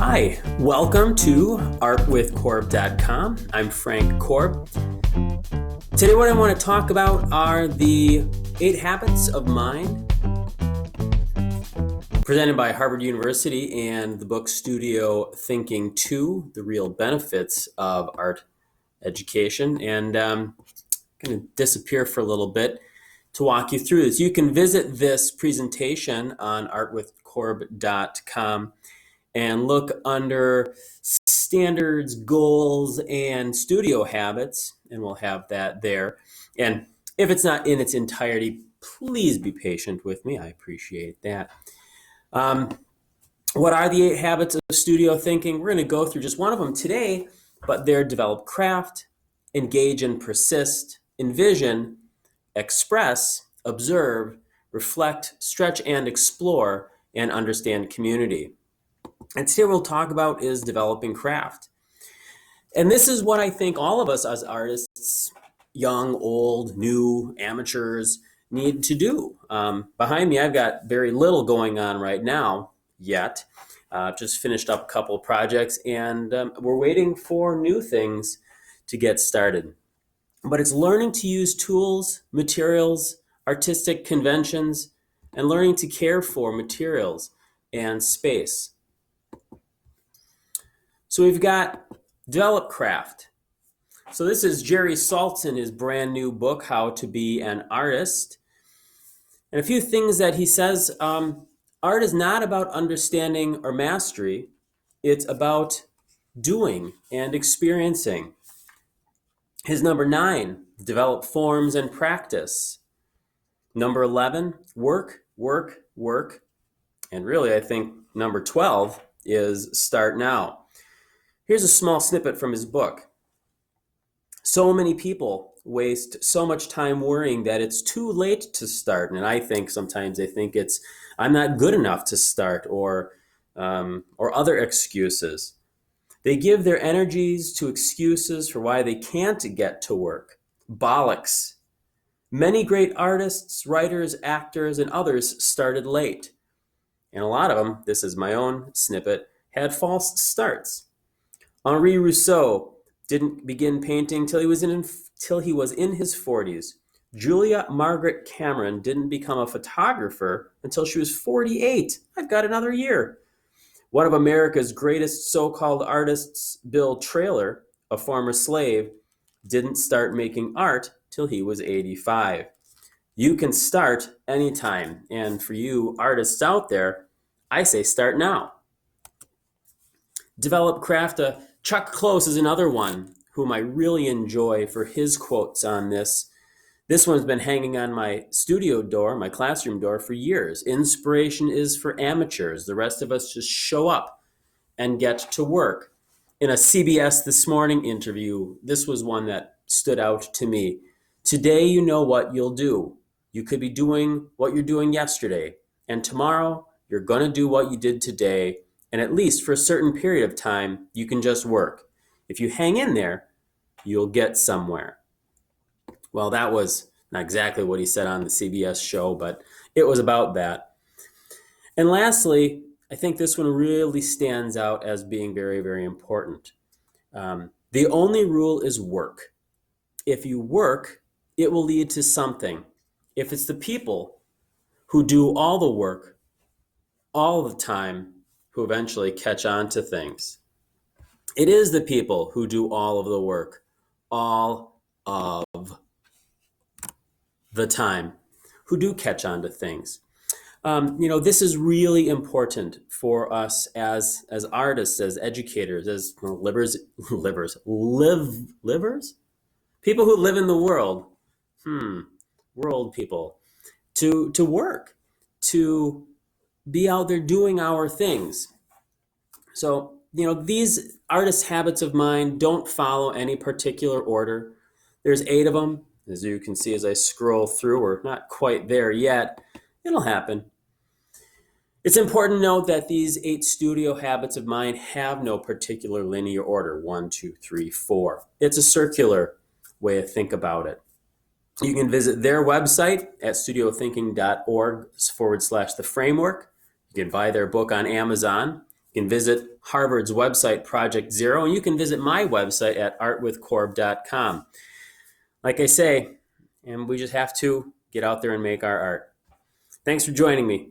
Hi, welcome to artwithkorb.com. I'm Frank Korb. Today what I want to talk about are the 8 habits of mind presented by Harvard University and the book Studio Thinking 2, The Real Benefits of Art Education. And I'm going to disappear for a little bit to walk you through this. You can visit this presentation on artwithkorb.com and look under standards, goals, and studio habits, and we'll have that there. And if it's not in its entirety, please be patient with me. I appreciate that. What are the 8 habits of studio thinking? We're going to go through just one of them today, but they're develop craft, engage and persist, envision, express, observe, reflect, stretch and explore, and understand community. And today we'll talk about is developing craft. And this is what I think all of us as artists, young, old, new, amateurs, need to do. Behind me, I've got very little going on right now yet. Just finished up a couple of projects, and we're waiting for new things to get started. But it's learning to use tools, materials, artistic conventions, and learning to care for materials and space. So we've got develop craft. So this is Jerry Saltz in his brand new book, How to Be an Artist. And a few things that he says, art is not about understanding or mastery. It's about doing and experiencing. His number 9, develop forms and practice. Number 11, work, work, work. And really, I think number 12 is start now. Here's a small snippet from his book. So many people waste so much time worrying that it's too late to start. And I think sometimes they think it's, I'm not good enough to start, or other excuses. They give their energies to excuses for why they can't get to work. Bollocks. Many great artists, writers, actors, and others started late. And a lot of them, this is my own snippet, had false starts. Henri Rousseau didn't begin painting till he was in his 40s. Julia Margaret Cameron didn't become a photographer until she was 48. I've got another year. One of America's greatest so-called artists, Bill Traylor, a former slave, didn't start making art till he was 85. You can start anytime. And for you artists out there, I say start now. Develop craft. Chuck Close is another one whom I really enjoy for his quotes on this. This one's been hanging on my studio door, my classroom door, for years. Inspiration is for amateurs. The rest of us just show up and get to work. In a CBS This Morning interview, this was one that stood out to me. Today you know what you'll do. You could be doing what you're doing yesterday, and tomorrow you're going to do what you did today. And at least for a certain period of time, you can just work. If you hang in there, you'll get somewhere. Well, that was not exactly what he said on the CBS show, but it was about that. And lastly, I think this one really stands out as being very, very important. The only rule is work. If you work, it will lead to something. If it's the people who do all the work all the time, who eventually catch on to things. It is the people who do all of the work, all of the time, who do catch on to things. This is really important for us as artists, as educators, as livers? People who live in the world, world people, to work, to be out there doing our things. So, these artist habits of mine don't follow any particular order. There's 8 of them. As you can see as I scroll through, we're not quite there yet. It'll happen. It's important to note that these 8 studio habits of mine have no particular linear order, 1, 2, 3, 4. It's a circular way to think about it. You can visit their website at studiothinking.org/the framework. You can buy their book on Amazon. You can visit Harvard's website, Project Zero, and you can visit my website at artwithkorb.com. Like I say, and we just have to get out there and make our art. Thanks for joining me.